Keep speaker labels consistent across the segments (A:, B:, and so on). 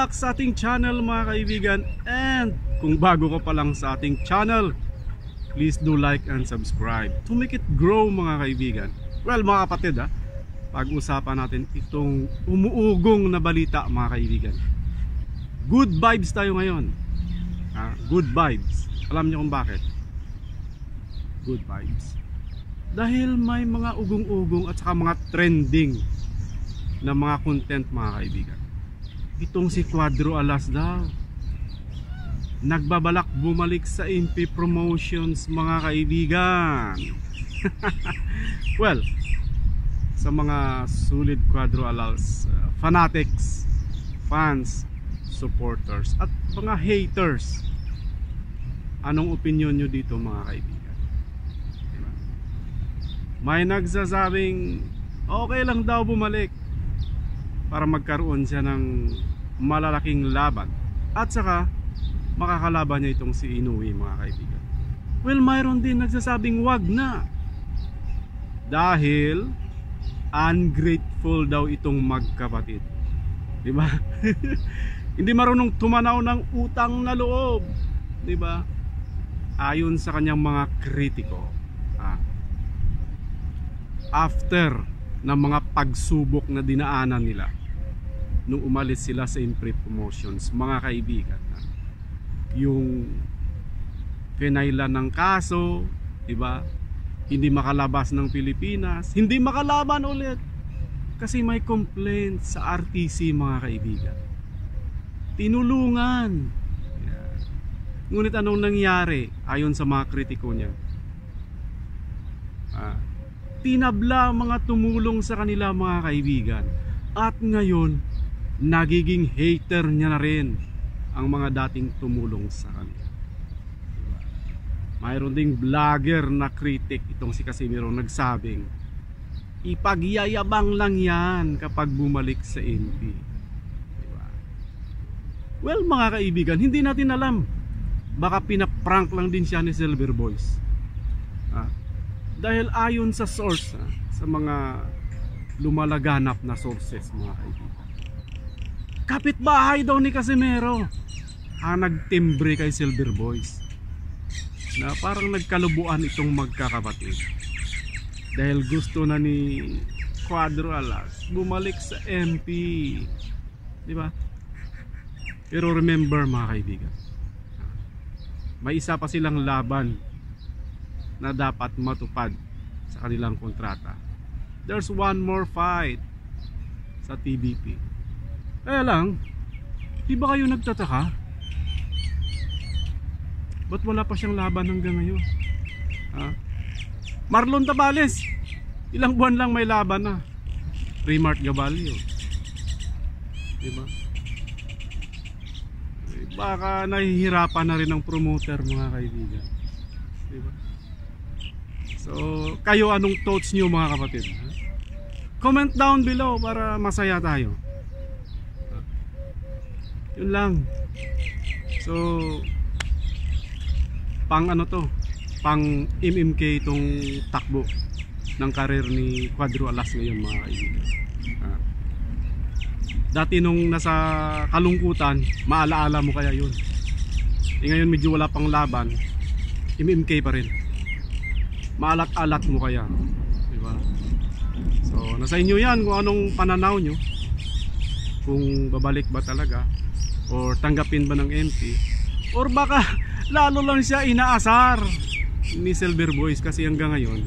A: back sa ating channel mga kaibigan. And kung bago ka pa lang sa ating channel, please do like and subscribe to make it grow mga kaibigan. Well mga kapatid, pag-usapan natin itong umuugong na balita mga kaibigan. Good vibes tayo ngayon. Good vibes. Alam niyo kung bakit? Good vibes. Dahil may mga ugong-ugong at saka mga trending na mga content mga kaibigan. Itong si Cuadro Alas daw nagbabalak bumalik sa MP Promotions mga kaibigan. Well, sa mga solid Cuadro Alas fanatics, fans, supporters at mga haters, anong opinion nyo dito mga kaibigan? Diba? May nagsasabing okay lang daw bumalik para magkaroon siya ng malalaking laban at saka makakalaban niya itong si Inoue mga kaibigan. Well, mayroon din nagsasabing wag na dahil ungrateful daw itong magkapatid, diba? Hindi marunong tumanaw ng utang na loob, diba? Ayon sa kanyang mga kritiko, after ng mga pagsubok na dinaanan nila nung umalis sila sa MP Promotions mga kaibigan, yung pinailan ng kaso, diba? Hindi makalabas ng Pilipinas, hindi makalaban ulit kasi may complaint sa RTC mga kaibigan. Tinulungan. Ngunit anong nangyari ayon sa mga kritiko niya? Tinabla mga tumulong sa kanila mga kaibigan. At ngayon nagiging hater niya na rin ang mga dating tumulong sa kanila. Mayroon ding vlogger na critic itong si Casimiro nagsabing ipagyayabang lang yan kapag bumalik sa MP. Diba? Well mga kaibigan, hindi natin alam, baka pinaprank lang din siya ni Silver Boys. Dahil ayon sa source, sa mga lumalaganap na sources mga kaibigan, kapitbahay daw ni Casimiro nagtimbre kay Silver Boys na parang nagkalubuan itong magkakapatid dahil gusto na ni Cuadro Alas bumalik sa MP, diba? Pero remember mga kaibigan, may isa pa silang laban na dapat matupad sa kanilang kontrata. There's one more fight sa TVP. Kaya lang, di ba kayo nagtataka? Ba't wala pa siyang laban hanggang ngayon? Marlon Tabales, ilang buwan lang may laban na. Remart Gabalio, diba? Baka nahihirapan na rin ang promoter mga kaibigan, diba? So, kayo anong thoughts nyo mga kapatid? Comment down below para masaya tayo. Yun lang. So, pang ano to, pang MMK itong takbo ng karir ni Cuadro Alas ngayon mga kaibigan. Dati nung nasa kalungkutan, maalaala mo kaya yun. Ngayon medyo wala pang laban, MMK pa rin. Maalat-alat mo kaya, diba? So nasa inyo yan kung anong pananaw nyo, kung babalik ba talaga or tanggapin ba ng MP, or baka lalo lang siya inaasar ni Silver Boys kasi hanggang ngayon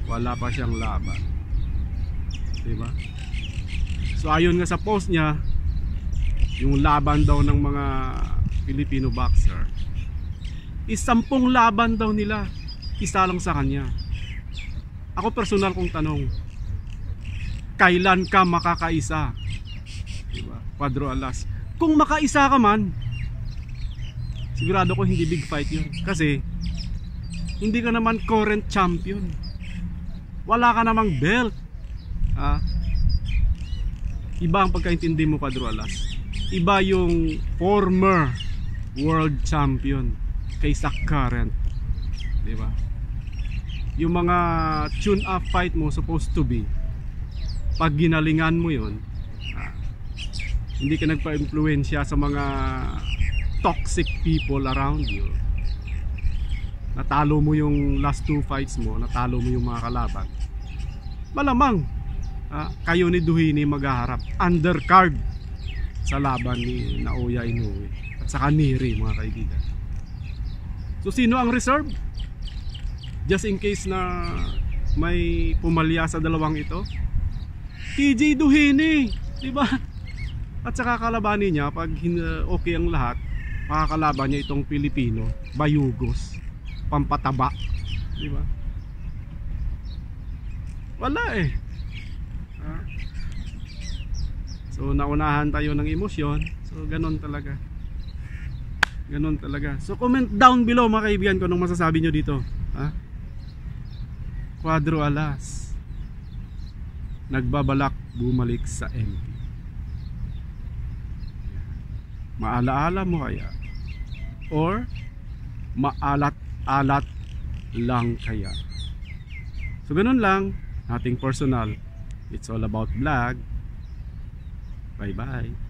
A: wala pa siyang laban, diba? So ayon nga sa post niya, yung laban daw ng mga Filipino boxer is 10 laban daw nila, isa lang sa kanya. Ako personal kong tanong, kailan ka makakaisa? Diba? Cuadro Alas, kung makaisa ka man, sigurado ko hindi big fight yun. Kasi hindi ka naman current champion, wala ka namang belt. Iba ang pagkaintindi mo Cuadro Alas, iba yung former world champion kaysa current, diba? Yung mga tune up fight mo supposed to be, pag ginalingan mo yun, Hindi ka nagpa-impluwensya sa mga toxic people around you. Natalo mo yung last 2 fights mo, natalo mo yung mga kalaban. Malamang kayo ni Duhini maghaharap undercard sa laban ni Naoya Inoue at saka Neri, mga kaibigan. So sino ang reserve? Just in case na may pumalya sa dalawang ito, TJ Duhini, di ba? At saka kalabanin niya pag okay ang lahat, makakalaban niya itong Pilipino, bayugos, pampataba, di ba? Wala eh. So naunahan tayo ng emosyon. So ganon talaga. Ganon talaga. So comment down below mga kaibigan kung anong masasabi nyo dito. Cuadro Alas nagbabalak bumalik sa MP. Maalaala mo kaya? Or maalat-alat lang kaya? So ganun lang. Nothing personal. It's all about vlog. Bye bye.